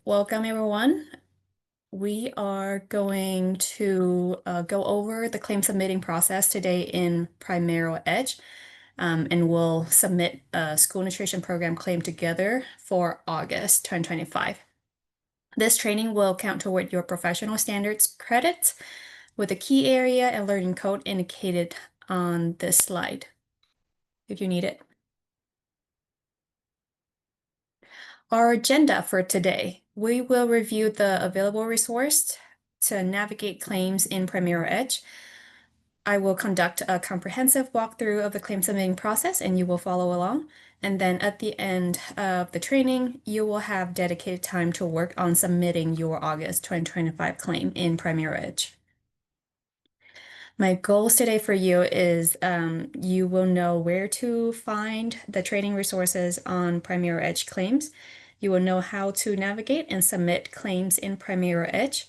Welcome, everyone. We are going to go over the claim submitting process today in PrimeroEdge, and we'll submit a school nutrition program claim together for August 2025. This training will count toward your professional standards credits with a key area and learning code indicated on this slide if you need it. Our agenda for today, we will review the available resource to navigate claims in PrimeroEdge. I will conduct a comprehensive walkthrough of the claim submitting process and you will follow along. And then at the end of the training, you will have dedicated time to work on submitting your August 2025 claim in PrimeroEdge. My goals today for you is you will know where to find the training resources on PrimeroEdge claims. You will know how to navigate and submit claims in PrimeroEdge.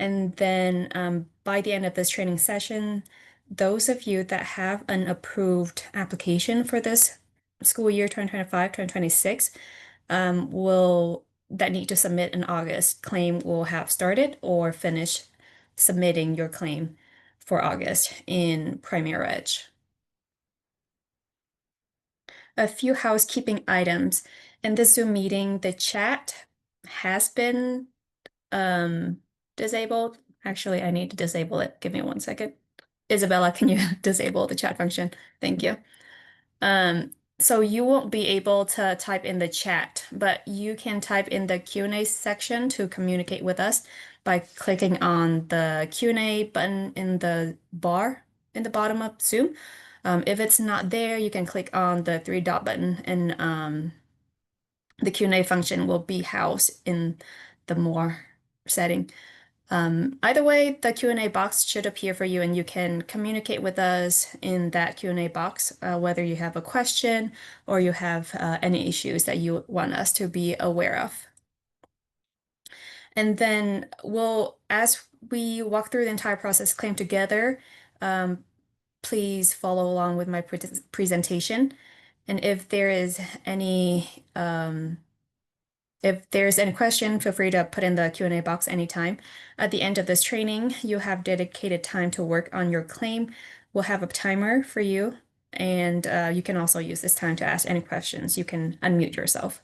And then by the end of this training session, those of you that have an approved application for this school year 2025-2026 will that need to submit an August claim will have started or finished submitting your claim for August in PrimeroEdge. A few housekeeping items. In this Zoom meeting, the chat has been disabled. Actually, I need to disable it. Give me 1 second. Isabella, can you disable the chat function? Thank you. So you won't be able to type in the chat, but you can type in the Q&A section to communicate with us by clicking on the Q&A button in the bar in the bottom of Zoom. If it's not there, you can click on the three dot button and the Q&A function will be housed in the more setting. Either way, the Q&A box should appear for you and you can communicate with us in that Q&A box, whether you have a question or you have any issues that you want us to be aware of. And then as we walk through the entire process claim together, please follow along with my presentation. And if there's any question, feel free to put in the Q&A box anytime. At the end of this training, you have dedicated time to work on your claim. We'll have a timer for you, and you can also use this time to ask any questions. You can unmute yourself.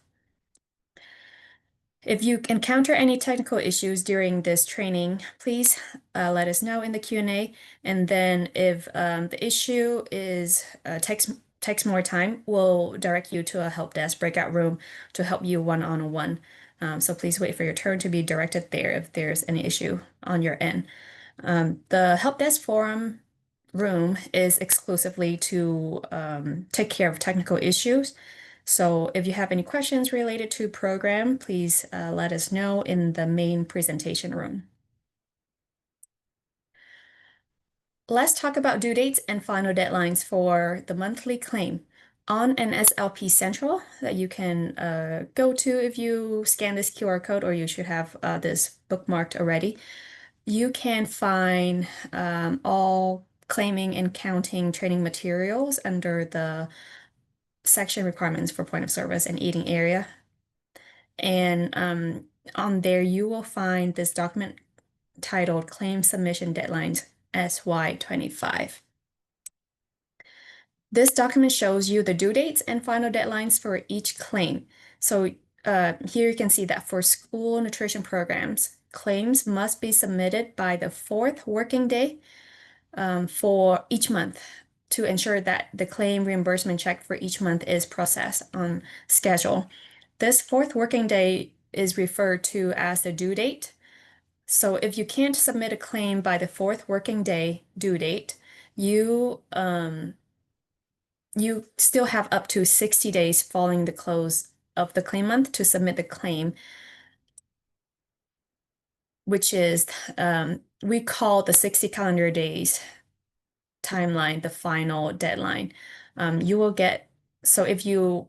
If you encounter any technical issues during this training, please let us know in the Q&A. And then if the issue takes more time, we'll direct you to a help desk breakout room to help you one-on-one. So please wait for your turn to be directed there if there's any issue on your end. The help desk forum room is exclusively to take care of technical issues. So if you have any questions related to program, please let us know in the main presentation room. Let's talk about due dates and final deadlines for the monthly claim. On an SLP Central that you can go to if you scan this QR code, or you should have this bookmarked already, you can find all claiming and counting training materials under the section requirements for point of service and eating area. And on there, you will find this document titled Claim Submission Deadlines SY25. This document shows you the due dates and final deadlines for each claim. So here you can see that for school nutrition programs, claims must be submitted by the 4th working day for each month to ensure that the claim reimbursement check for each month is processed on schedule. This 4th working day is referred to as the due date. So if you can't submit a claim by the 4th working day due date, you still have up to 60 days following the close of the claim month to submit the claim, which is we call the 60 calendar days timeline the final deadline. So if you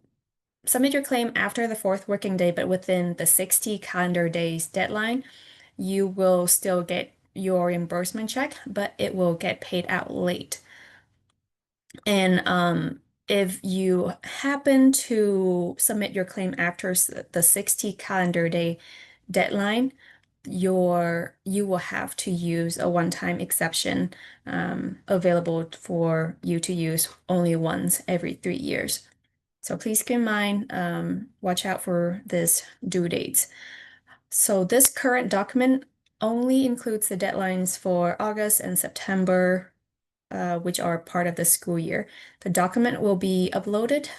submit your claim after the 4th working day, but within the 60 calendar days deadline, you will still get your reimbursement check, but it will get paid out late. And if you happen to submit your claim after the 60 calendar day deadline, you will have to use a one-time exception available for you to use only once every 3 years. So please keep in mind, watch out for this due dates. So this current document only includes the deadlines for August and September, which are part of the school year. The document will be updated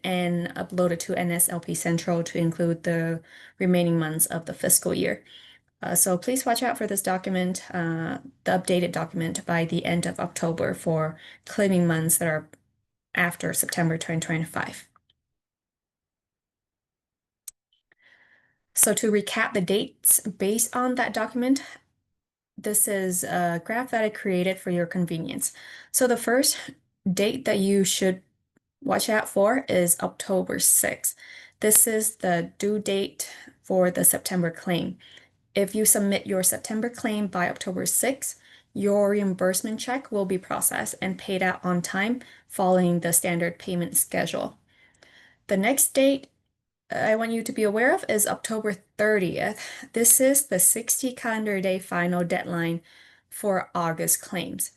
and uploaded to NSLP Central to include the remaining months of the fiscal year. So please watch out for this document, the updated document by the end of October for claiming months that are after September 2025. So to recap the dates based on that document, this is a graph that I created for your convenience. So the first date that you should watch out for is October 6th. This is the due date for the September claim. If you submit your September claim by October 6th, your reimbursement check will be processed and paid out on time following the standard payment schedule. The next date I want you to be aware of is October 30th. This is the 60 calendar day final deadline for August claims.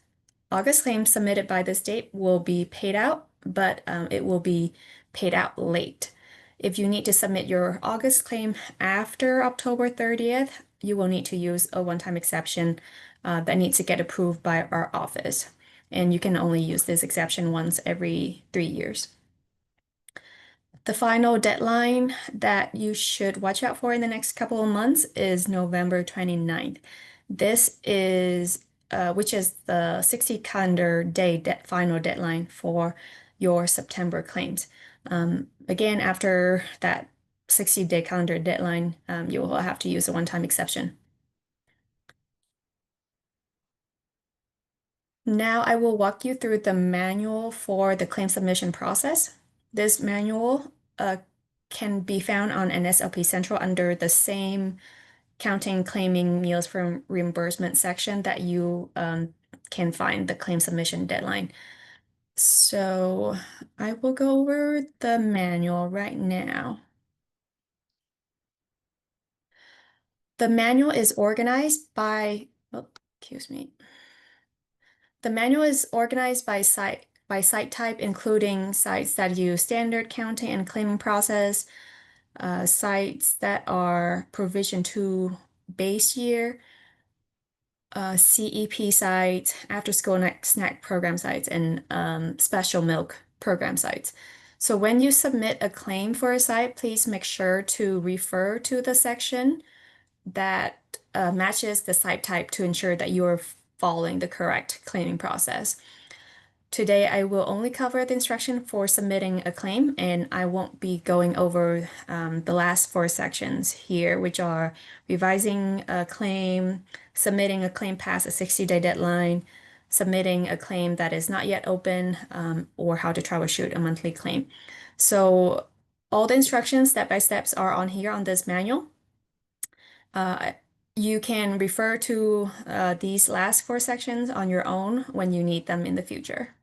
August claims submitted by this date will be paid out, but it will be paid out late. If you need to submit your August claim after October 30th, you will need to use a one-time exception that needs to get approved by our office. And you can only use this exception once every 3 years. The final deadline that you should watch out for in the next couple of months is November 29th. This is, which is the 60 calendar day final deadline for your September claims. Again, after that 60-day calendar deadline, you will have to use a one-time exception. Now I will walk you through the manual for the claim submission process. This manual can be found on NSLP Central under the same counting claiming meals from reimbursement section that you can find the claim submission deadline. So I will go over the manual right now. The manual is organized by, oh, excuse me. The manual is organized by site type, including sites that use standard counting and claiming process, sites that are provision 2 base year, CEP sites, after school snack program sites, and special milk program sites. So when you submit a claim for a site, please make sure to refer to the section that matches the site type to ensure that you are following the correct claiming process. Today, I will only cover the instruction for submitting a claim, and I won't be going over the last 4 sections here, which are revising a claim, submitting a claim past a 60-day deadline, submitting a claim that is not yet open, or how to troubleshoot a monthly claim. So all the instructions step by steps are on here on this manual. You can refer to these last 4 sections on your own when you need them in the future.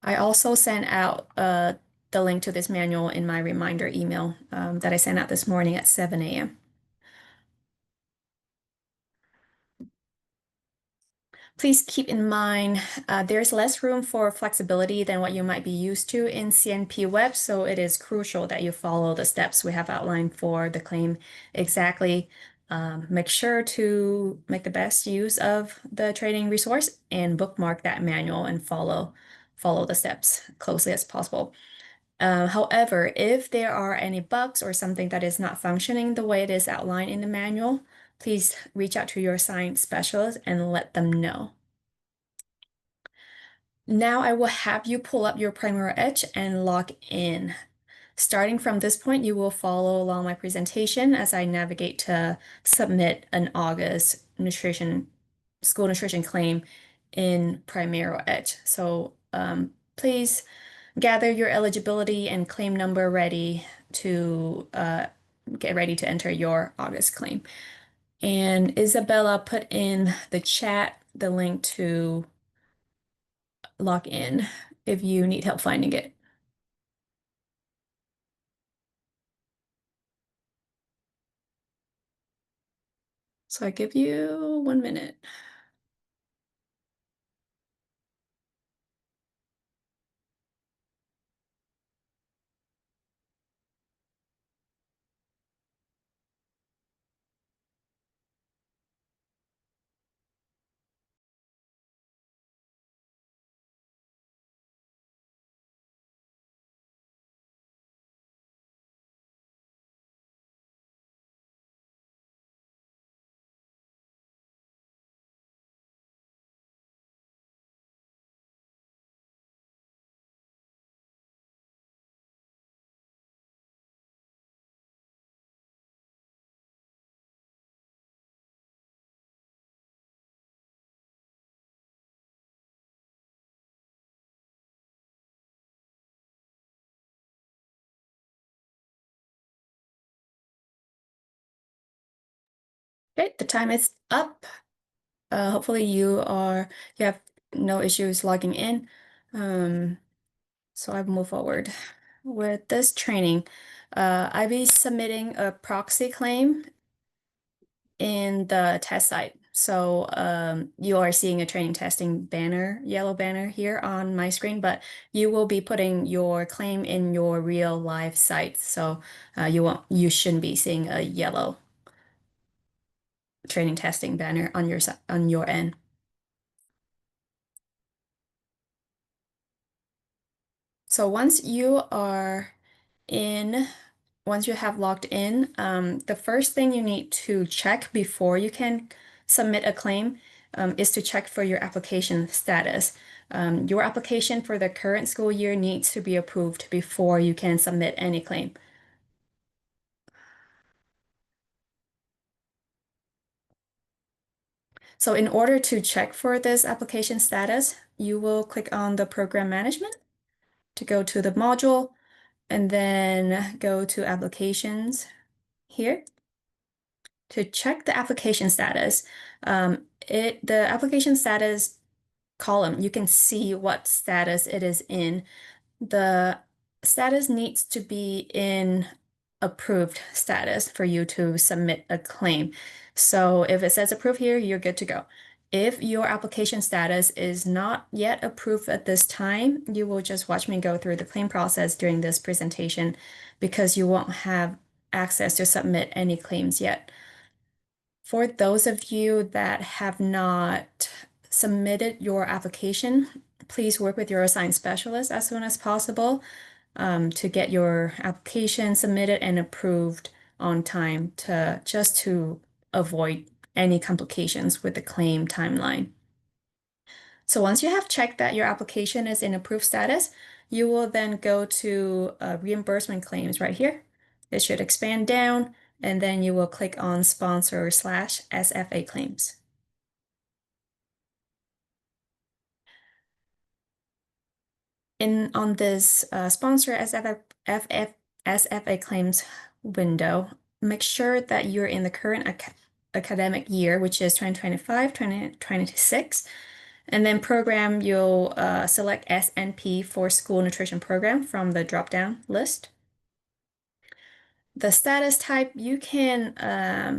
I also sent out the link to this manual in my reminder email that I sent out this morning at 7 a.m. Please keep in mind there's less room for flexibility than what you might be used to in CNP Web, so it is crucial that you follow the steps we have outlined for the claim exactly. Make sure to make the best use of the training resource and bookmark that manual and follow the steps closely as possible. However, if there are any bugs or something that is not functioning the way it is outlined in the manual, please reach out to your science specialist and let them know. Now I will have you pull up your PrimeroEdge and log in. Starting from this point, you will follow along my presentation as I navigate to submit an August school nutrition claim in PrimeroEdge. So please gather your eligibility and claim number ready to get ready to enter your August claim. And Isabella put in the chat the link to log in if you need help finding it. So I give you 1 minute. Okay, the time is up. Hopefully you have no issues logging in. Um, so I move forward with this training. I'll be submitting a proxy claim in the test site. So you are seeing a training testing banner, yellow banner here on my screen, but you will be putting your claim in your real live site. So you shouldn't be seeing a yellow training testing banner on on your end. So in, once you have logged in, the first thing you need to check before you can submit a claim is to check for your application status. Your application for the current school year needs to be approved before you can submit any claim. So in order to check for this application status, you will click on the program management to go to the module and then go to applications here. To check the application status, the application status column, you can see what status it is in. The status needs to be in approved status for you to submit a claim. So if it says approved here, you're good to go. If your application status is not yet approved at this time, you will just watch me go through the claim process during this presentation because you won't have access to submit any claims yet. For those of you that have not submitted your application, please work with your assigned specialist as soon as possible to get your application submitted and approved on time to avoid any complications with the claim timeline. So once you have checked that your application is in approved status, you will then go to reimbursement claims right here. It should expand down, and then you will click on sponsor / SFA claims. On this sponsor SFA claims window, make sure that you're in the current academic year, which is 2025, 2026. And then program, you'll select SNP for school nutrition program from the drop-down list. The status type, you can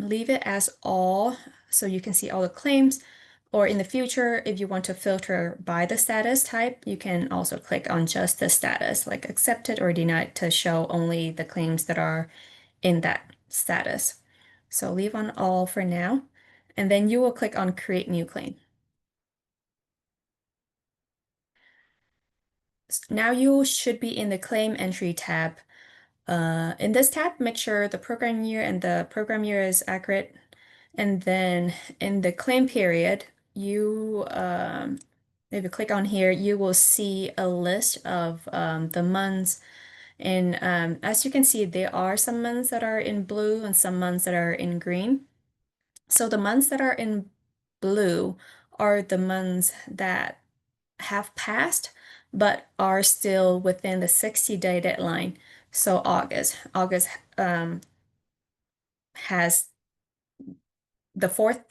leave it as all, so you can see all the claims. Or in the future, if you want to filter by the status type, you can also click on just the status, like accepted or denied, to show only the claims that are in that status. So leave on all for now, and then you will click on create new claim. Now you should be in the claim entry tab. In this tab, make sure the program year and the program year is accurate. And then in the claim period, if you click on here, you will see a list of the months. And as you can see, there are some months that are in blue and some months that are in green. So the months that are in blue are the months that have passed, but are still within the 60-day deadline. So August has the fourth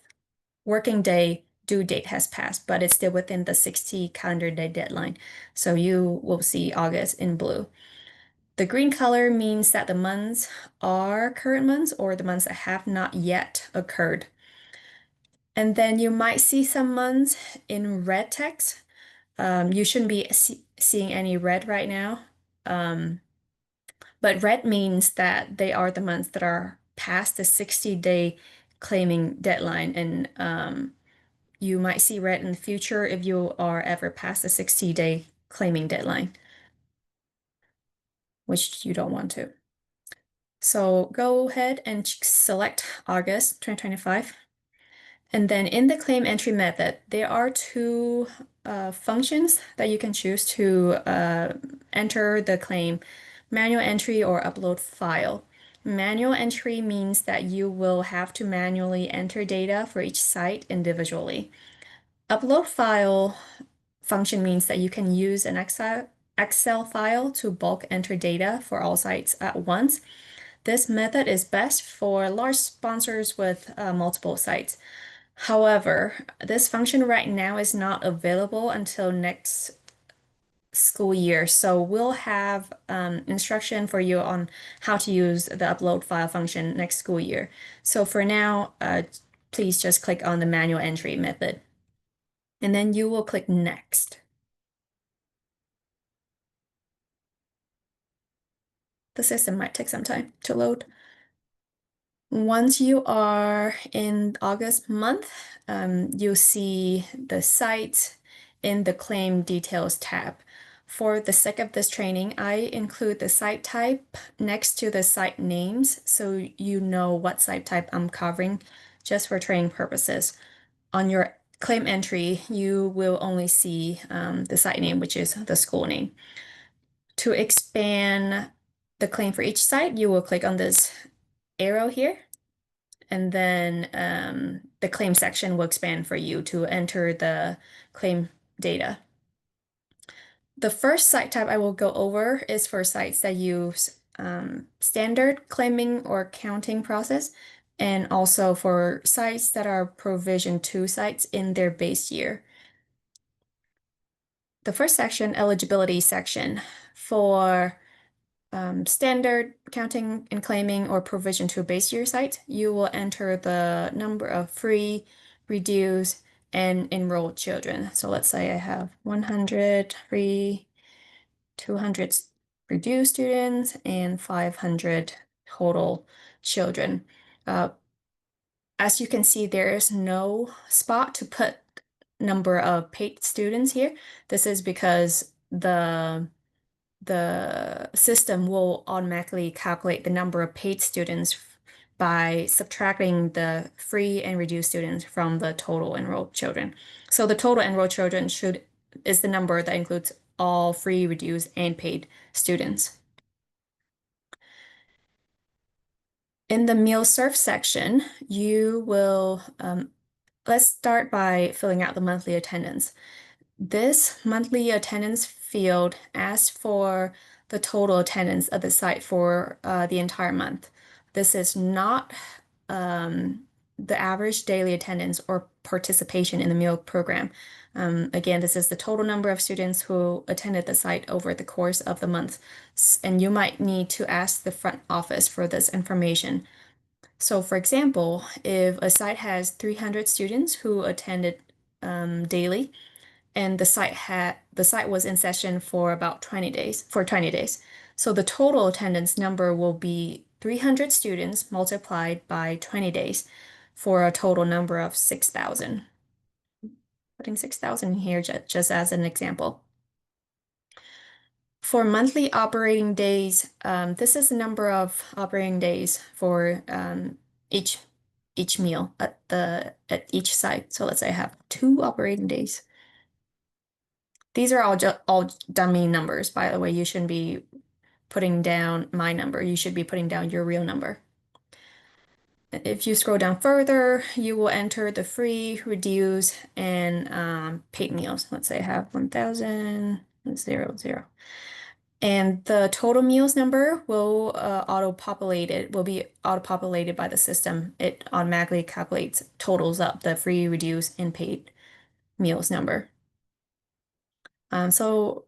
working day due date has passed, but it's still within the 60 calendar day deadline. So you will see August in blue. The green color means that the months are current months or the months that have not yet occurred. And then you might see some months in red text. You shouldn't be seeing any red right now. Um, but red means that they are the months that are past the 60-day claiming deadline. And you might see red in the future if you are ever past the 60-day claiming deadline, which you don't want to. So go ahead and select August 2025. And then in the claim entry method, there are two functions that you can choose to enter the claim, manual entry or upload file. Manual entry means that you will have to manually enter data for each site individually. Upload file function means that you can use an Excel file to bulk enter data for all sites at once. This method is best for large sponsors with multiple sites. However, this function right now is not available until next school year. So we'll have instruction for you on how to use the upload file function next school year. So for now, please just click on the manual entry method. And then you will click next. The system might take some time to load. Once you are in August month, you'll see the site in the claim details tab. For the sake of this training, I include the site type next to the site names so you know what site type I'm covering just for training purposes. On your claim entry, you will only see the site name, which is the school name. To expand the claim for each site, you will click on this arrow here. And then the claim section will expand for you to enter the claim data. The first site type I will go over is for sites that use standard claiming or counting process, and also for sites that are provision 2 sites in their base year. The first section, eligibility section, for standard counting and claiming or provision 2 base year sites, you will enter the number of free, reduced, and enrolled children. So let's say I have 100 free, 200 reduced students, and 500 total children. As you can see, there is no spot to put number of paid students here. This is because the system will automatically calculate the number of paid students by subtracting the free and reduced students from the total enrolled children. So the total enrolled children is the number that includes all free, reduced, and paid students. In the meal served section, you will, let's start by filling out the monthly attendance. This monthly attendance field asks for the total attendance of the site for the entire month. This is not the average daily attendance or participation in the meal program. Again, this is the total number of students who attended the site over the course of the month. And you might need to ask the front office for this information. So for example, if a site has 300 students who attended daily, and the site was in session for about 20 days, for 20 days. So the total attendance number will be 300 students multiplied by 20 days for a total number of 6,000. Putting 6,000 here just as an example. For monthly operating days, this is the number of operating days for each meal at each site. So let's say I have 2 operating days. These are all dummy numbers, by the way. You shouldn't be putting down my number. You should be putting down your real number. If you scroll down further, you will enter the free, reduced, and paid meals. Let's say I have 1,000, 0. And the total meals number will be auto-populated by the system. It automatically calculates, totals up the free, reduced, and paid meals number. So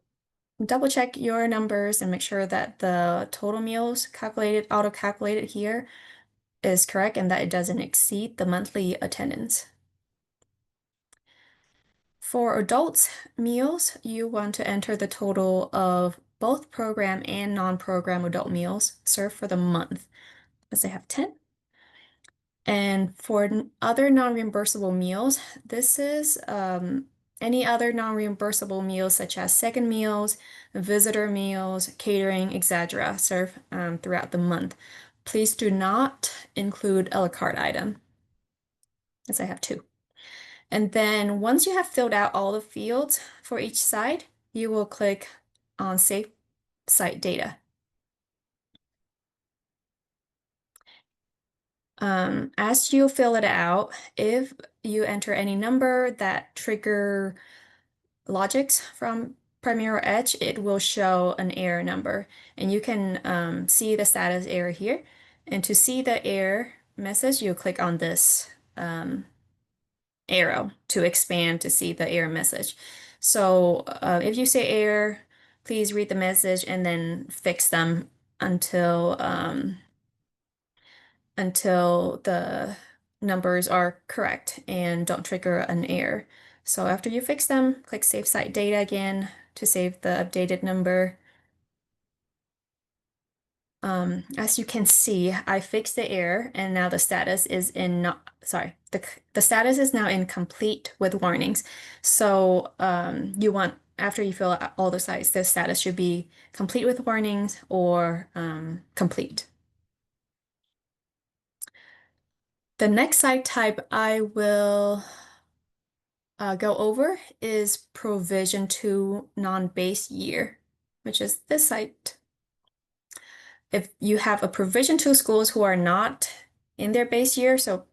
double check your numbers and make sure that the total meals auto-calculated here is correct and that it doesn't exceed the monthly attendance. For adults meals, you want to enter the total of both program and non-program adult meals served for the month, as they have 10. And for other non-reimbursable meals, this is any other non-reimbursable meals such as second meals, visitor meals, catering, etc., served throughout the month. Please do not include a la carte item, as I have 2. And then once you have filled out all the fields for each site, you will click on Save Site Data. As you fill it out, if you enter any number that trigger logics from PrimeroEdge, it will show an error number, and you can see the status error here. And to see the error message, you click on this arrow to expand to see the error message. So if you say error, please read the message and then fix them until the numbers are correct and don't trigger an error. So after you fix them, click Save Site Data again to save the updated number. As you can see, I fixed the error and now the status is the status is now in complete with warnings. So after you fill out all the sites, the status should be complete with warnings or complete. The next site type I will go over is Provision 2 non-base year, which is this site. If you have a Provision 2 schools who are not in their base year, so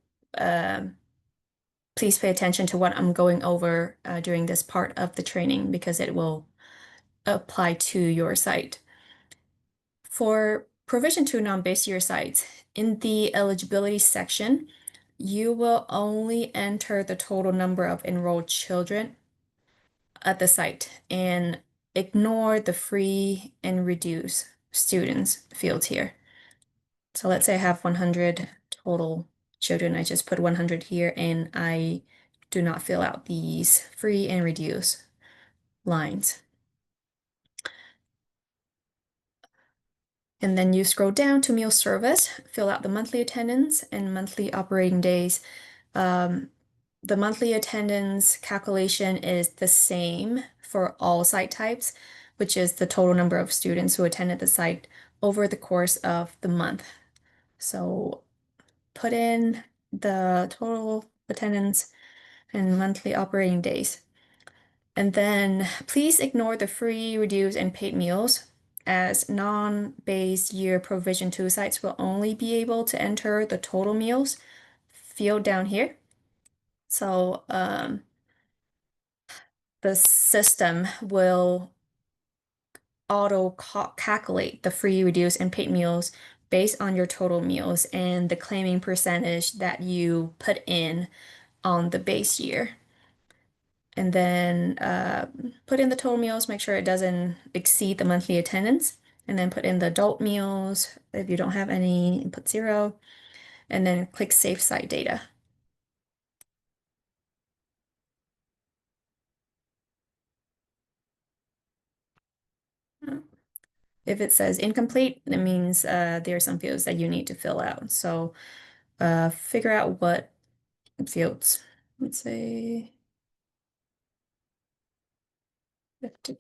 please pay attention to what I'm going over during this part of the training because it will apply to your site. For Provision 2 non-base year sites, in the eligibility section, you will only enter the total number of enrolled children at the site and ignore the free and reduce students fields here. So let's say I have 100 total children. I just put 100 here and I do not fill out these free and reduce lines. And then you scroll down to meal service, fill out the monthly attendance and monthly operating days. The monthly attendance calculation is the same for all site types, which is the total number of students who attended the site over the course of the month. So put in the total attendance and monthly operating days. And then please ignore the free, reduced, and paid meals, as non-base year Provision 2 sites will only be able to enter the total meals field down here. So the system will auto calculate the free, reduced, and paid meals based on your total meals and the claiming percentage that you put in on the base year. And then put in the total meals, make sure it doesn't exceed the monthly attendance, and then put in the adult meals. If you don't have any, put 0, and then click Save Site Data. If it says incomplete, that means there are some fields that you need to fill out. So figure out what fields. Let's say 50.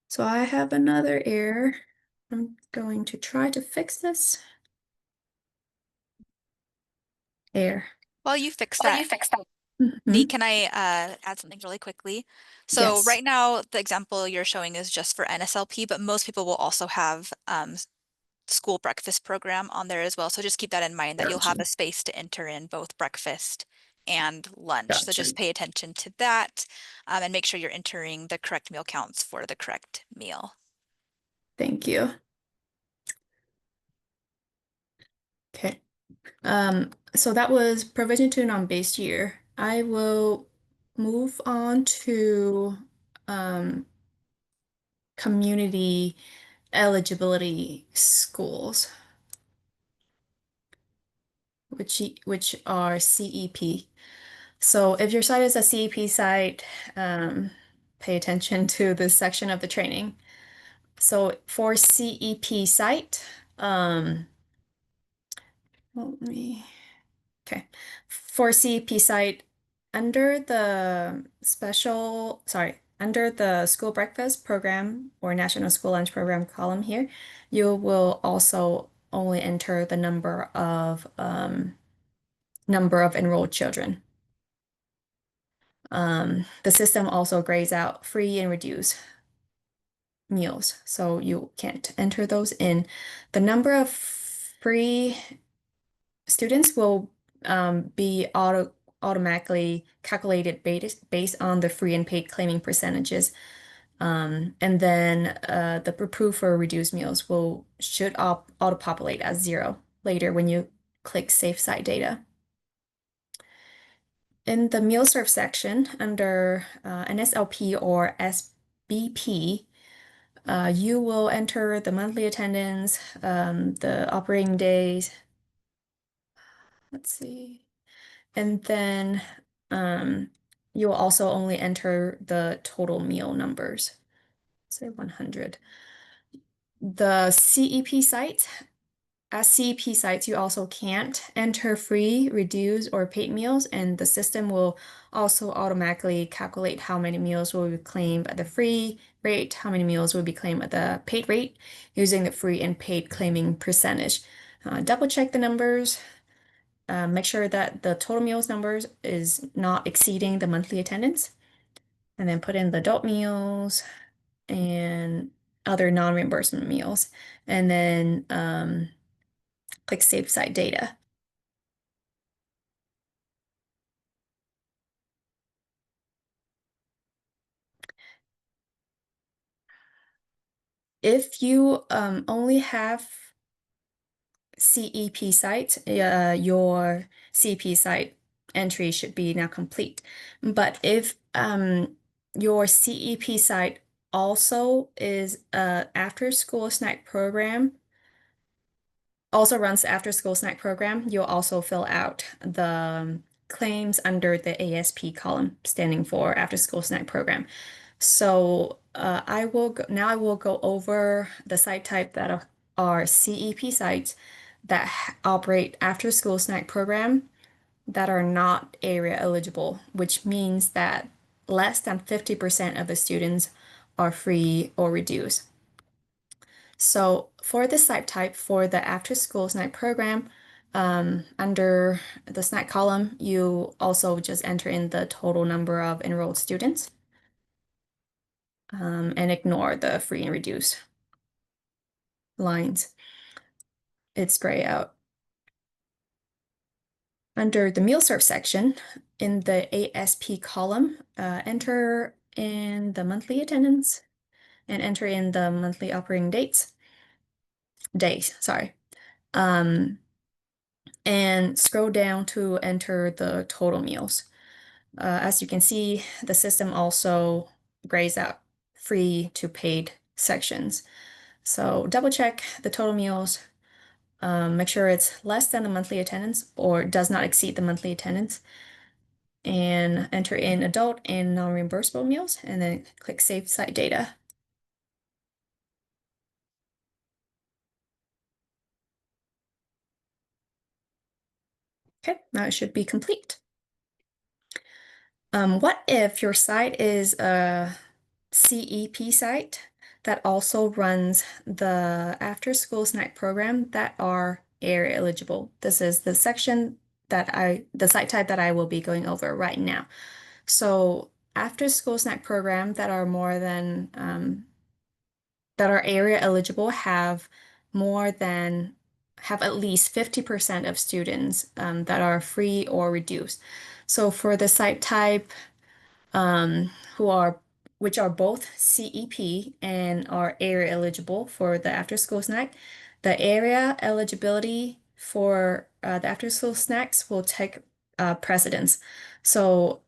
So I have another error. I'm going to try to fix this. Error. While you fix that, Mhm. Nate, can I add something really quickly? So Yes. right now, the example you're showing is just for NSLP, but most people will also have school breakfast program on there as well. So just keep that in mind that you'll have Gotcha. a space to enter in both breakfast and lunch. So Gotcha. just pay attention to that and make sure you're entering the correct meal counts for the correct meal. Thank you. Okay. So that was Provision 2 non-base year. I will move on to community eligibility schools, which are CEP. So if your site is a CEP site, pay attention to this section of the training. So for CEP site, let me, okay. For CEP site, under the school breakfast program or National School Lunch Program column here, you will also only enter the number of enrolled children. The system also grays out free and reduced meals, so you can't enter those in. The number of free students will be automatically calculated based on the free and paid claiming percentages. And then the approved for reduced meals should auto-populate as 0 later when you click Save Site Data. In the meal serve section under NSLP or SBP, you will enter the monthly attendance, the operating days. Let's see. And then you will also only enter the total meal numbers, say 100. The CEP sites, as CEP sites, you also can't enter free, reduced, or paid meals, and the system will also automatically calculate how many meals will be claimed at the free rate, how many meals will be claimed at the paid rate, using the free and paid claiming percentage. Double check the numbers. Make sure that the total meals numbers is not exceeding the monthly attendance, and then put in the adult meals and other non-reimbursement meals, and then click Save Site Data. If you only have CEP sites, your CEP site entry should be now complete. But if your CEP site also is a after-school snack program, also runs the after-school snack program, you'll also fill out the claims under the ASP column, standing for after-school snack program. So I will go over the site type that are CEP sites that operate after-school snack program that are not area eligible, which means that less than 50% of the students are free or reduced. So for the site type for the after-school snack program, under the snack column, you also just enter in the total number of enrolled students and ignore the free and reduced lines. It's gray out. Under the meal serve section, in the ASP column, enter in the monthly attendance and enter in the monthly operating days, sorry. And scroll down to enter the total meals. As you can see, the system also grays out free to paid sections. So double check the total meals, make sure it's less than the monthly attendance or does not exceed the monthly attendance, and enter in adult and non-reimbursable meals, and then click Save Site Data. Okay, now it should be complete. What if your site is a CEP site that also runs the after-school snack program that are area eligible? This is the section the site type that I will be going over right now. So after-school snack program that are more than that are area eligible have at least 50% of students that are free or reduced. So for the site type um, who are which are both CEP and are area eligible for the after-school snack, the area eligibility for the after-school snacks will take precedence. So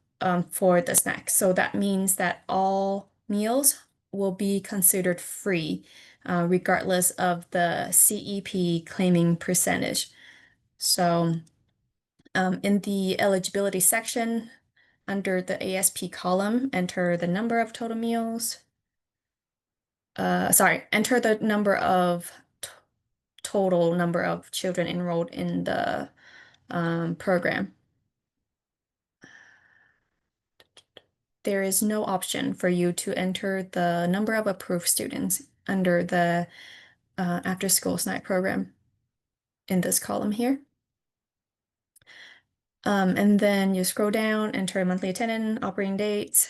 for the snacks, so that means that all meals will be considered free regardless of the CEP claiming percentage. So in the eligibility section, under the ASP column, enter the number of total meals. Enter the number of total number of children enrolled in the program. There is no option for you to enter the number of approved students under the after-school snack program in this column here. And then you scroll down, enter monthly attendance, operating dates,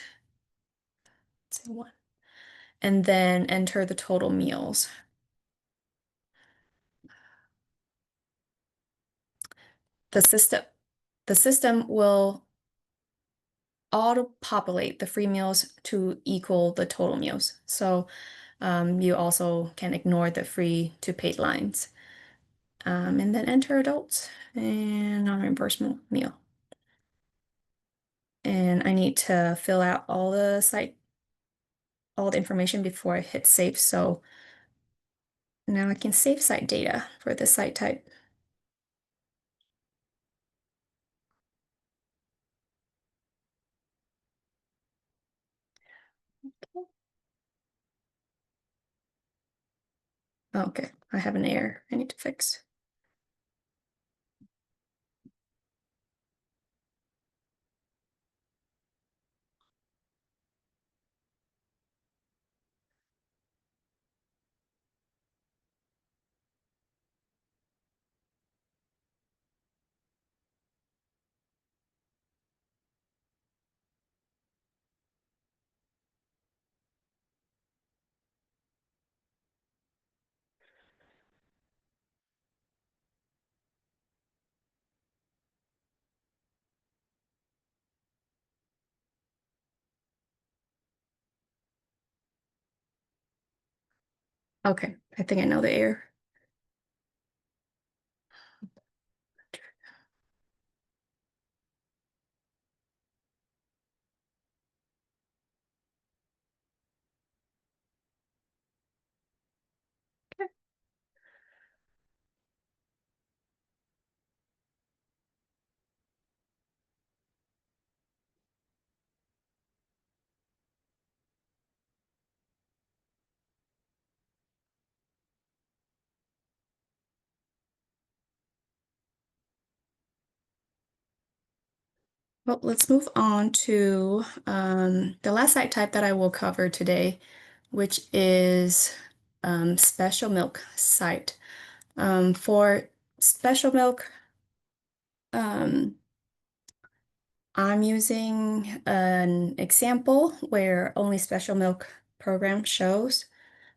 and then enter the total meals. The system will auto-populate the free meals to equal the total meals. So you also can ignore the free to paid lines. And then enter adults and non-reimbursable meal. And I need to fill out all the information before I hit save. So now I can save site data for the site type. Okay, I have an error I need to fix. Okay, I think I know the error. Well, let's move on to the last site type that I will cover today, which is special milk site. For special milk, um, I'm using an example where only special milk program shows.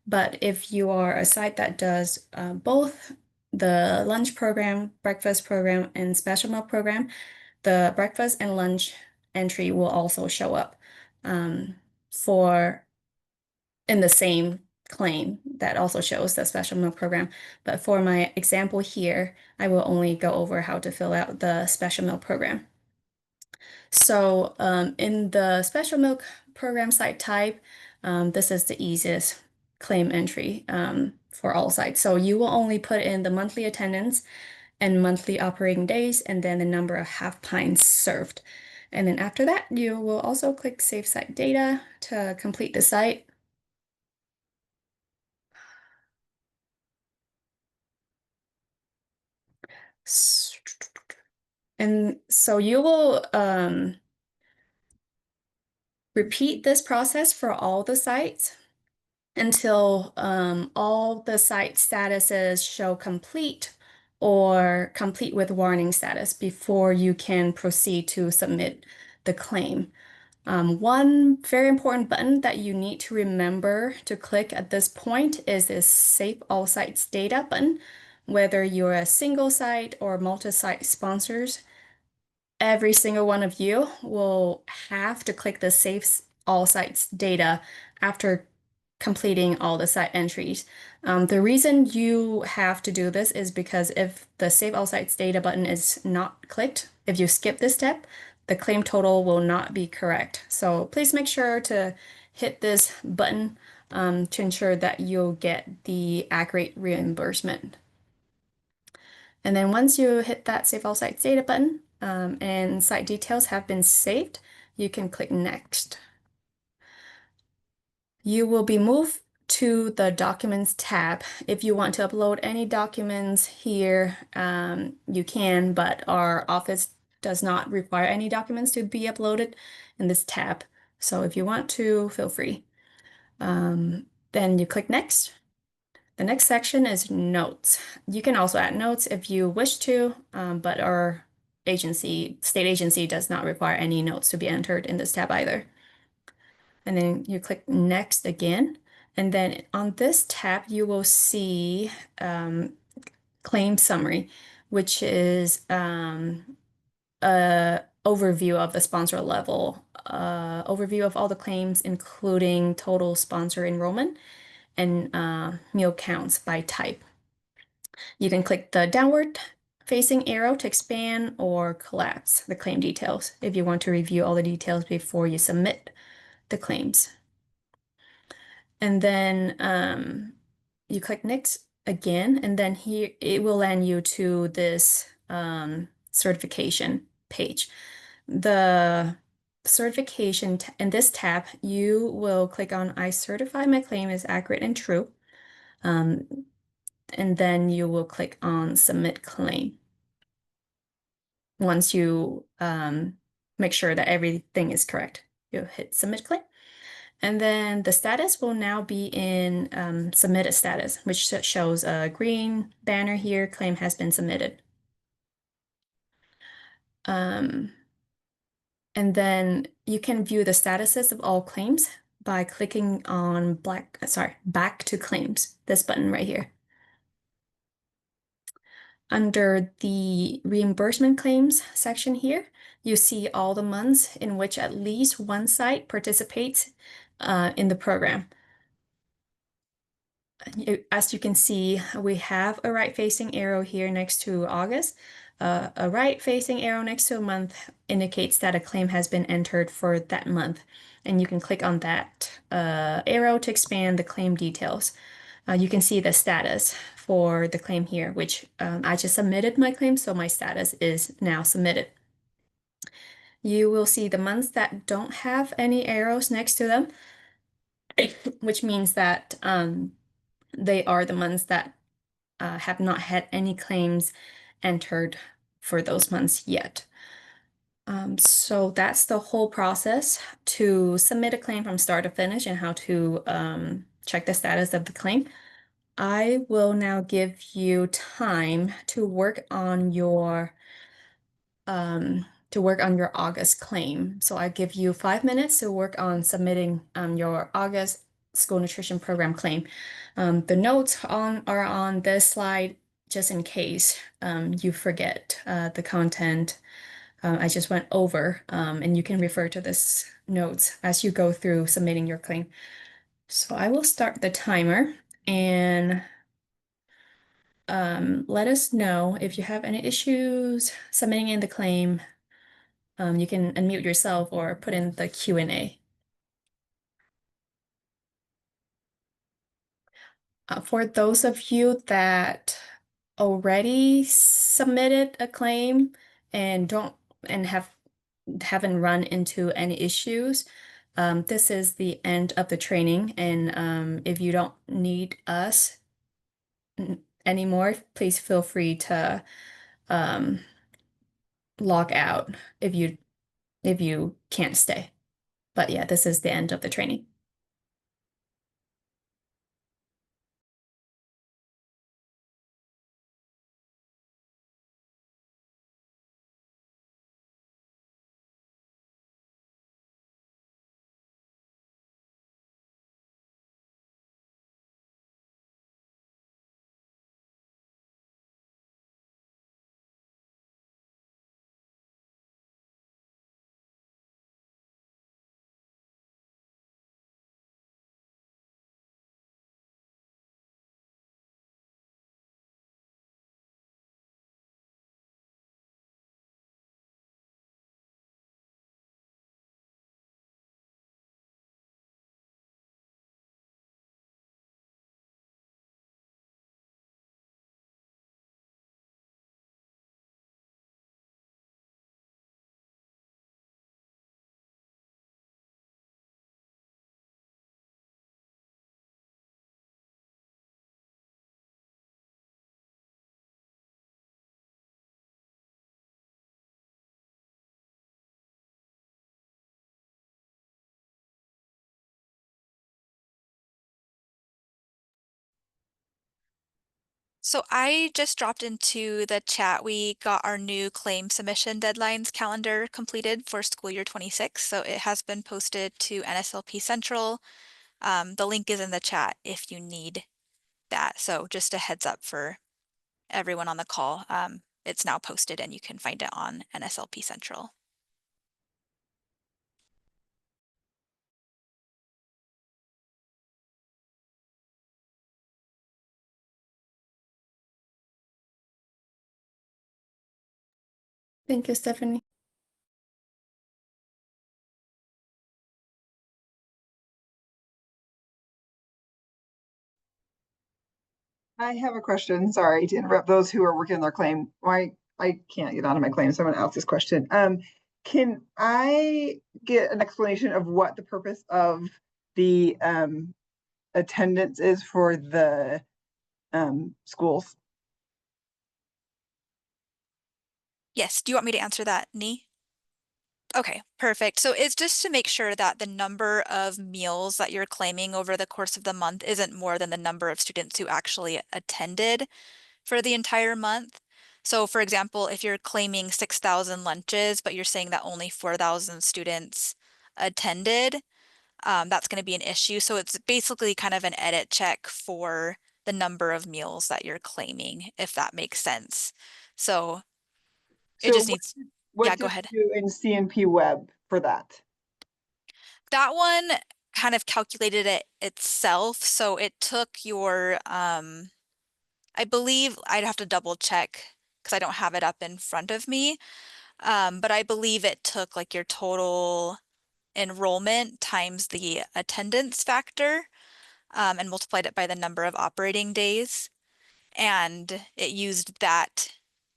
But if you are a site that does both the lunch program, breakfast program, and special milk program, the breakfast and lunch entry will also show up for in the same claim that also shows the special milk program. But for my example here, I will only go over how to fill out the special milk program. So in the special milk program site type, this is the easiest claim entry for all sites. So you will only put in the monthly attendance and monthly operating days, and then the number of half pints served. And then after that, you will also click Save Site Data to complete the site. And so you will repeat this process for all the sites until all the site statuses show complete or complete with warning status before you can proceed to submit the claim. One very important button that you need to remember to click at this point is this Save All Sites Data button. Whether you're a single site or multi-site sponsors, every single one of you will have to click the Save All Sites Data after completing all the site entries. The reason you have to do this is because if the Save All Sites Data button is not clicked, if you skip this step, the claim total will not be correct. So please make sure to hit this button to ensure that you'll get the accurate reimbursement. And then once you hit that Save All Sites Data button and site details have been saved, you can click Next. You will be moved to the Documents tab. If you want to upload any documents here, you can, but our office does not require any documents to be uploaded in this tab. So if you want to, feel free. Then you click Next. The next section is Notes. You can also add notes if you wish to, but our state agency does not require any notes to be entered in this tab either. And then you click Next again. And then on this tab, you will see Claim Summary, which is a overview of the sponsor level, overview of all the claims, including total sponsor enrollment and meal counts by type. You can click the downward facing arrow to expand or collapse the claim details if you want to review all the details before you submit the claims. And then you click Next again, and then here it will land you to this certification page. The certification in this tab, you will click on I certify my claim is accurate and true. And then you will click on Submit Claim. Once you make sure that everything is correct, you'll hit Submit Claim. And then the status will now be in submitted status, which shows a green banner here, claim has been submitted. And then you can view the statuses of all claims by clicking on Back to Claims, this button right here. Under the reimbursement claims section here, you see all the months in which at least one site participates in the program. As you can see, we have a right-facing arrow here next to August. A right-facing arrow next to a month indicates that a claim has been entered for that month. And you can click on that arrow to expand the claim details. You can see the status for the claim here, which I just submitted my claim, so my status is now submitted. You will see the months that don't have any arrows next to them, which means that they are the months that have not had any claims entered for those months yet. So that's the whole process to submit a claim from start to finish and how to check the status of the claim. I will now give you time to work on your August claim. So I give you 5 minutes to work on submitting your August school nutrition program claim. The notes are on this slide just in case you forget the content I just went over, and you can refer to this notes as you go through submitting your claim. So I will start the timer and let us know if you have any issues submitting in the claim. You can unmute yourself or put in the Q&A. For those of you that already submitted a claim and haven't run into any issues, this is the end of the training. And if you don't need us anymore, please feel free to um, log out if you can't stay. But yeah, this is the end of the training. So I just dropped into the chat. We got our new claim submission deadlines calendar completed for school year 26. So it has been posted to NSLP Central. The link is in the chat if you need that. So just a heads up for everyone on the call. It's now posted and you can find it on NSLP Central. Thank you, Stephanie. I have a question. Sorry to interrupt those who are working on their claim. Why I can't get onto my claim, so I'm gonna ask this question. Can I get an explanation of what the purpose of the attendance is for the schools? Yes, do you want me to answer that, Nee? Okay, perfect. So it's just to make sure that the number of meals that you're claiming over the course of the month isn't more than the number of students who actually attended for the entire month. So for example, if you're claiming 6,000 lunches, but you're saying that only 4,000 students attended, that's going to be an issue. So it's basically kind of an edit check for the number of meals that you're claiming, if that makes sense. So it So just needs, yeah, what go did ahead. you do in CNP Web for that? That one kind of calculated it itself. So it took your, I believe I'd have to double check because I don't have it up in front of me. But I believe it took like your total enrollment times the attendance factor, and multiplied it by the number of operating days. And it used that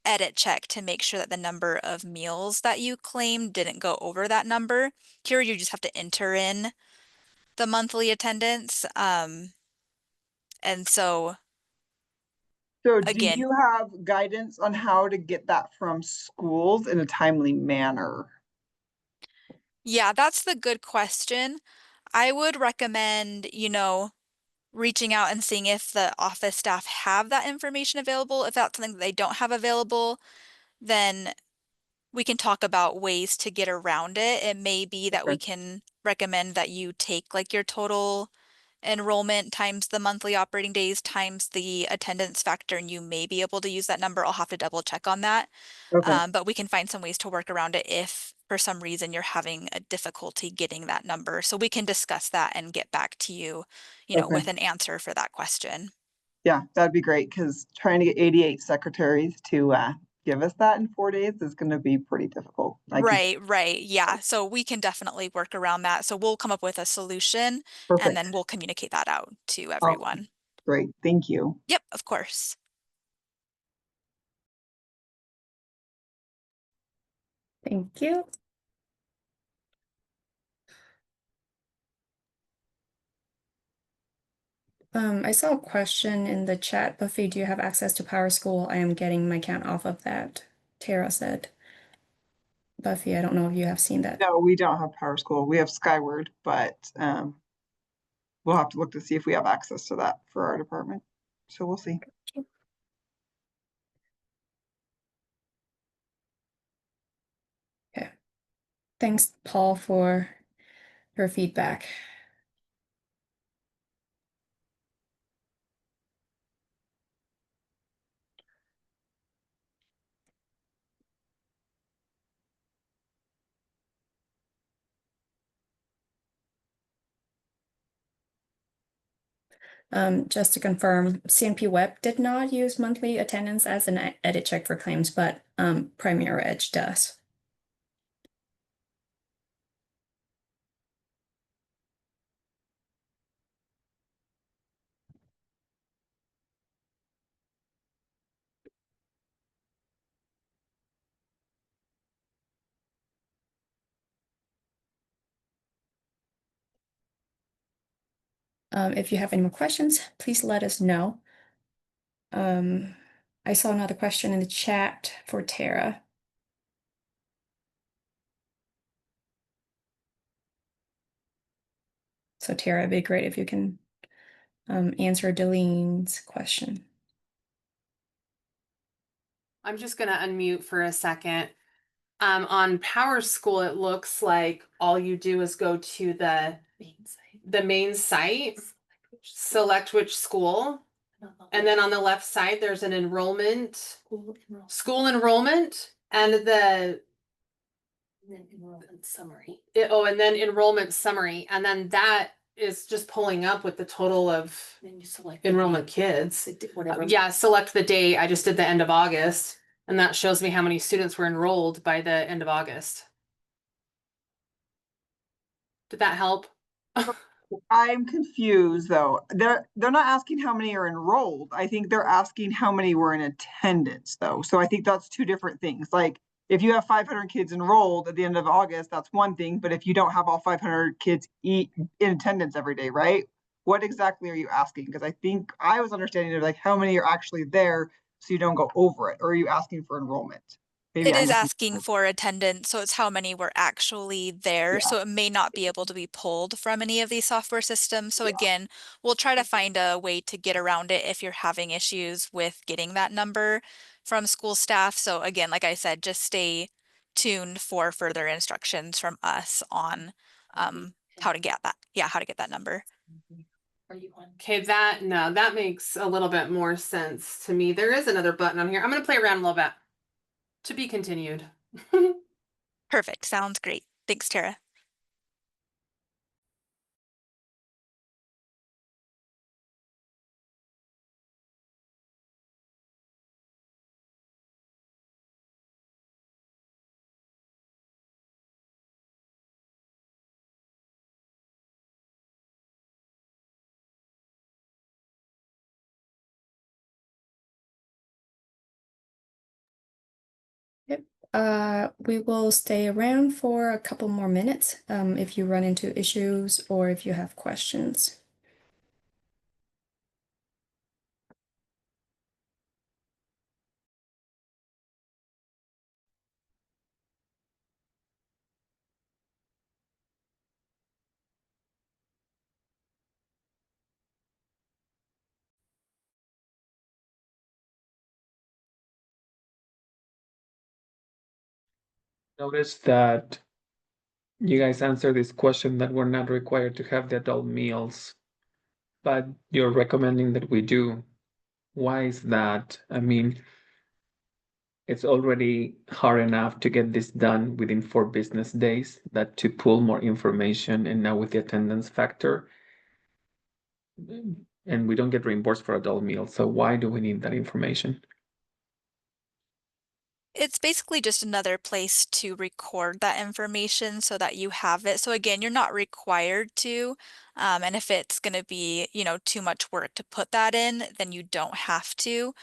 edit check to make sure that the number of meals that you claimed didn't go over that number. Here, you just have to enter in the monthly attendance. And so So do again, you have guidance on how to get that from schools in a timely manner? yeah, that's the good question. I would recommend, reaching out and seeing if the office staff have that information available. If that's something that they don't have available, then we can talk about ways to get around it. It may be that we Okay, can recommend that you take like your total enrollment times the monthly operating days times the attendance factor, and you may be able to use that number. I'll have to double check on that. okay, But we can find some ways to work around it if for some reason you're having a difficulty getting that number. So we can discuss that and get back to you, okay. with an answer for that question. Yeah, that'd be great because trying to get 88 secretaries to give us that in 4 days is going to be pretty difficult. I can, Right, right. Yeah. So we can definitely work around that. So we'll come up with a solution and perfect. then we'll communicate that out to Awesome. everyone. Great. Thank you. Yep, of course. Thank you. I saw a question in the chat. Buffy, do you have access to PowerSchool? I am getting my count off of that. Tara said. Buffy, I don't know if you have seen that. No, we don't have Power School. We have Skyward, but we'll have to look to see if we have access to that for our department. So we'll see. Okay. Thanks, Paul, for your feedback. Just to confirm, CNP Web did not use monthly attendance as an edit check for claims, but PrimeroEdge does. If you have any more questions, please let us know. I saw another question in the chat for Tara. So Tara, it'd be great if you can answer Delene's question. I'm just gonna unmute for a second. On Power School, it looks like all you do is go to the main site, select which school, and then on the left side, there's an school enrollment, and then enrollment summary. and then enrollment summary, and then that is just pulling up with the total of Then you select enrollment kids. whatever. Yeah, select the date. I just did the end of August, and that shows me how many students were enrolled by the end of August. Did that help? I'm confused though. They're not asking how many are enrolled. I think they're asking how many were in attendance though. So I think that's two different things. Like if you have 500 kids enrolled at the end of August, that's one thing. But if you don't have all 500 kids in attendance every day, right? What exactly are you asking? Because I think I was understanding of like how many are actually there so you don't go over it. Or are you asking for enrollment? Maybe It I'm is just asking for attendance, so it's how many were actually there. yeah. So it may not be able to be pulled from any of these software systems. So Yeah. again, we'll try to find a way to get around it if you're having issues with getting that number from school staff. So again, like I said, just stay tuned for further instructions from us on how to get that. Yeah, how to get that number. Are you on? Okay, that makes a little bit more sense to me. There is another button on here. I'm gonna play around a little bit. To be continued. Perfect. Sounds great. Thanks, Tara. Yep. We will stay around for a couple more minutes, if you run into issues or if you have questions. Notice that you guys answered this question that we're not required to have the adult meals, but you're recommending that we do. Why is that? I mean, it's already hard enough to get this done within 4 business days, that to pull more information, and now with the attendance factor, and we don't get reimbursed for adult meals. So why do we need that information? It's basically just another place to record that information so that you have it. So again, you're not required to, and if it's going to be, too much work to put that in, then you don't have to.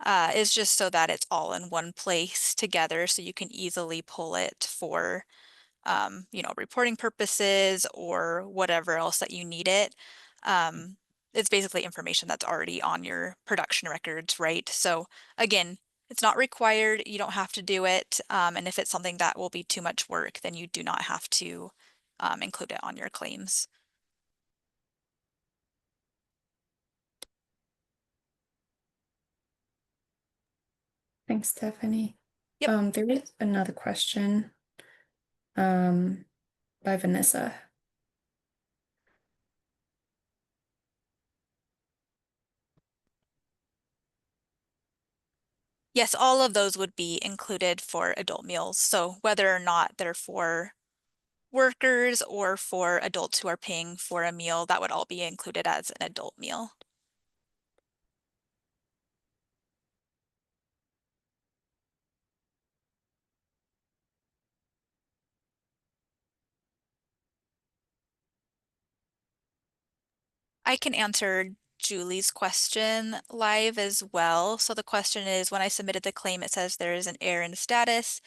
It's just so that it's all in one place together so you can easily pull it for reporting purposes or whatever else that you need it. It's basically information that's already on your production records, right? So again, it's not required. You don't have to do it. And if it's something that will be too much work, then you do not have to include it on your claims. Thanks, Stephanie. Yep. There is another question, by Vanessa. Yes, all of those would be included for adult meals. So whether or not they're for workers or for adults who are paying for a meal, that would all be included as an adult meal. I can answer Julie's question live as well. So the question is, when I submitted the claim, it says there is an error in status,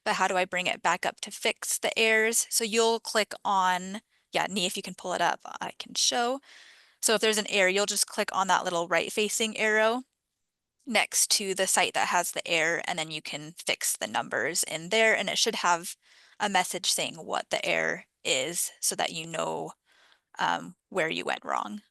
but how do I bring it back up to fix the errors? So you'll click on, yeah, Nee, if you can pull it up, I can show. So if there's an error, you'll just click on that little right-facing arrow next to the site that has the error, and then you can fix the numbers in there, and it should have a message saying what the error is so that you know where you went wrong.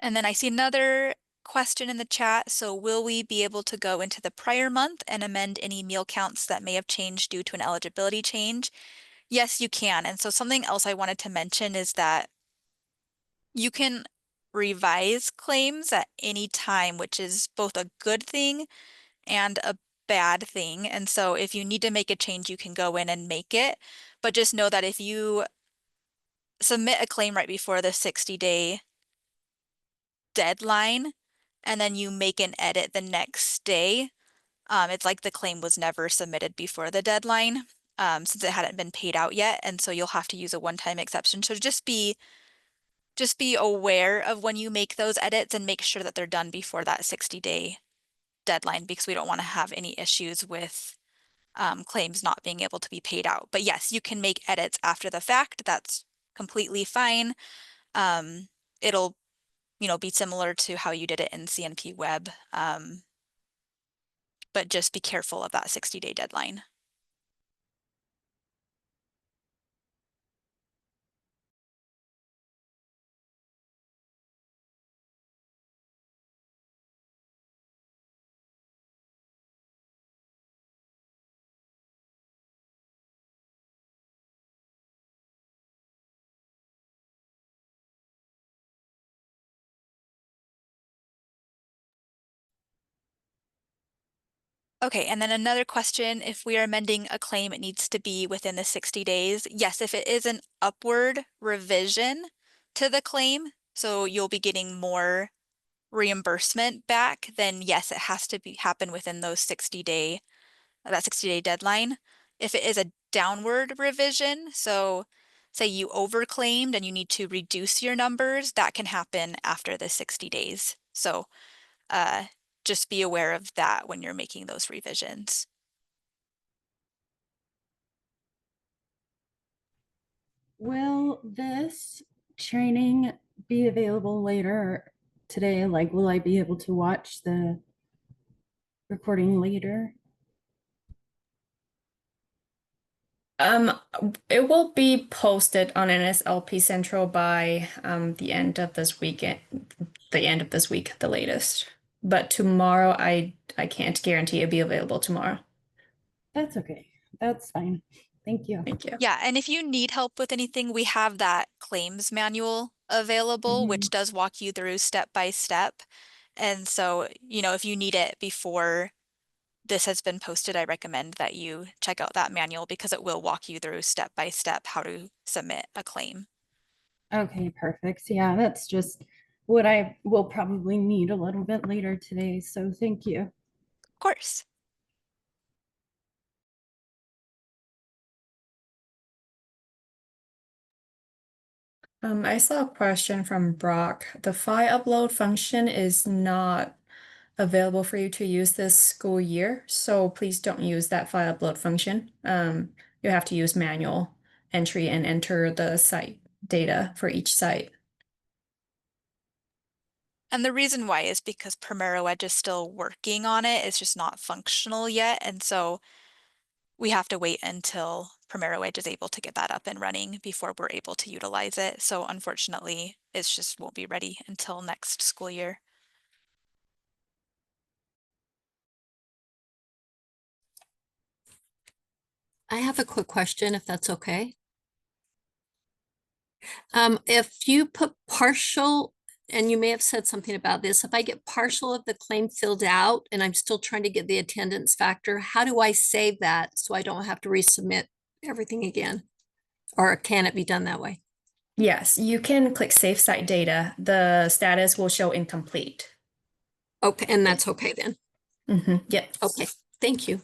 And then I see another question in the chat. So will we be able to go into the prior month and amend any meal counts that may have changed due to an eligibility change? Yes, you can. And so something else I wanted to mention is that you can revise claims at any time, which is both a good thing and a bad thing. And so if you need to make a change, you can go in and make it. But just know that if you submit a claim right before the 60-day deadline and then you make an edit the next day, it's like the claim was never submitted before the deadline, since it hadn't been paid out yet. And so you'll have to use a one-time exception. So just be aware of when you make those edits and make sure that they're done before that 60-day deadline, because we don't want to have any issues with claims not being able to be paid out. But yes, you can make edits after the fact. That's completely fine. It'll, be similar to how you did it in CNP Web, but just be careful of that 60-day deadline. Okay, and then another question, if we are amending a claim, it needs to be within the 60 days. Yes, if it is an upward revision to the claim, so you'll be getting more reimbursement back, then yes, it has to happen within those 60-day, that 60-day deadline. If it is a downward revision, so say you overclaimed and you need to reduce your numbers, that can happen after the 60 days. So just be aware of that when you're making those revisions. Will this training be available later today? Like, will I be able to watch the recording later? It will be posted on NSLP Central by the end of this weekend, the latest. But tomorrow, I can't guarantee it'll be available tomorrow. That's okay. That's fine. Thank you. Thank you. Yeah, and if you need help with anything, we have that claims manual available, which does walk you through step by step. And so, if you need it before this has been posted, I recommend that you check out that manual because it will walk you through step by step how to submit a claim. Okay, perfect. Yeah, that's just what I will probably need a little bit later today. So thank you. Of course. I saw a question from Brock. The file upload function is not available for you to use this school year, so please don't use that file upload function. You have to use manual entry and enter the site data for each site. And the reason why is because PrimeroEdge is still working on it. It's just not functional yet. And so we have to wait until PrimeroEdge is able to get that up and running before we're able to utilize it. So unfortunately, it just won't be ready until next school year. I have a quick question, if that's okay. If you put partial, and you may have said something about this, if I get partial of the claim filled out and I'm still trying to get the attendance factor, how do I save that so I don't have to resubmit everything again? Or can it be done that way? Yes, you can click Save Site Data. The status will show incomplete. Okay, and that's okay then. Yep. Okay, thank you.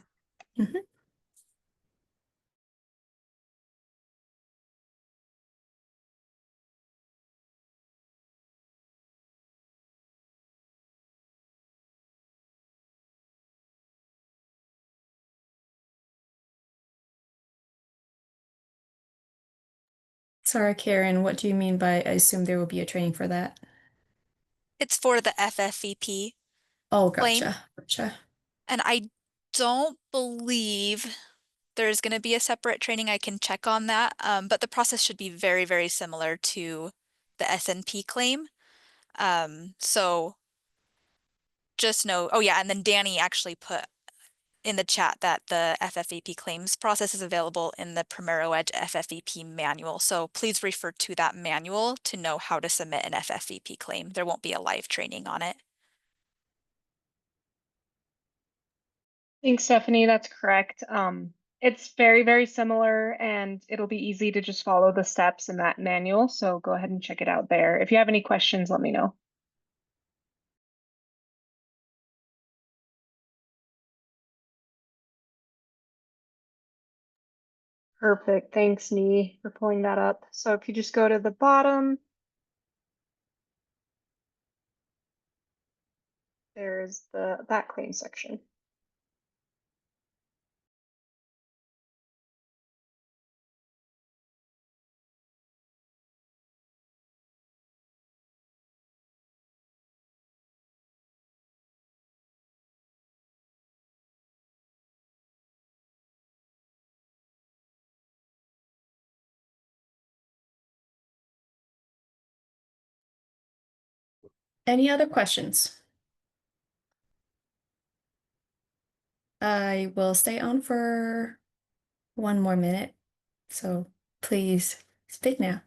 Sorry, Karen, what do you mean by I assume there will be a training for that? It's for the FFVP Oh, claim. gotcha. And I don't believe there's going to be a separate training. I can check on that. But the process should be very, very similar to the SNP claim. So just know, oh yeah, and then Danny actually put in the chat that the FFVP claims process is available in the PrimeroEdge FFVP manual. So please refer to that manual to know how to submit an FFVP claim. There won't be a live training on it. Thanks, Stephanie. That's correct. It's very, very similar and it'll be easy to just follow the steps in that manual. So go ahead and check it out there. If you have any questions, let me know. Perfect. Thanks, Nee, for pulling that up. So if you just go to the bottom, there's that claim section. Any other questions? I will stay on for 1 more minute, so please speak now.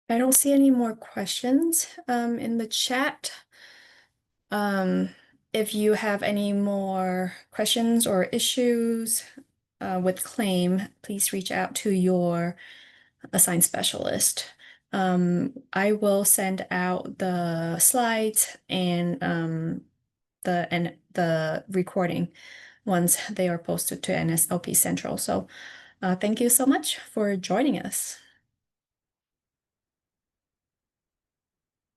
I don't see any more questions in the chat. If you have any more questions or issues with claim, please reach out to your assigned specialist. I will send out the slides and the recording once they are posted to NSLP Central. So thank you so much for joining us.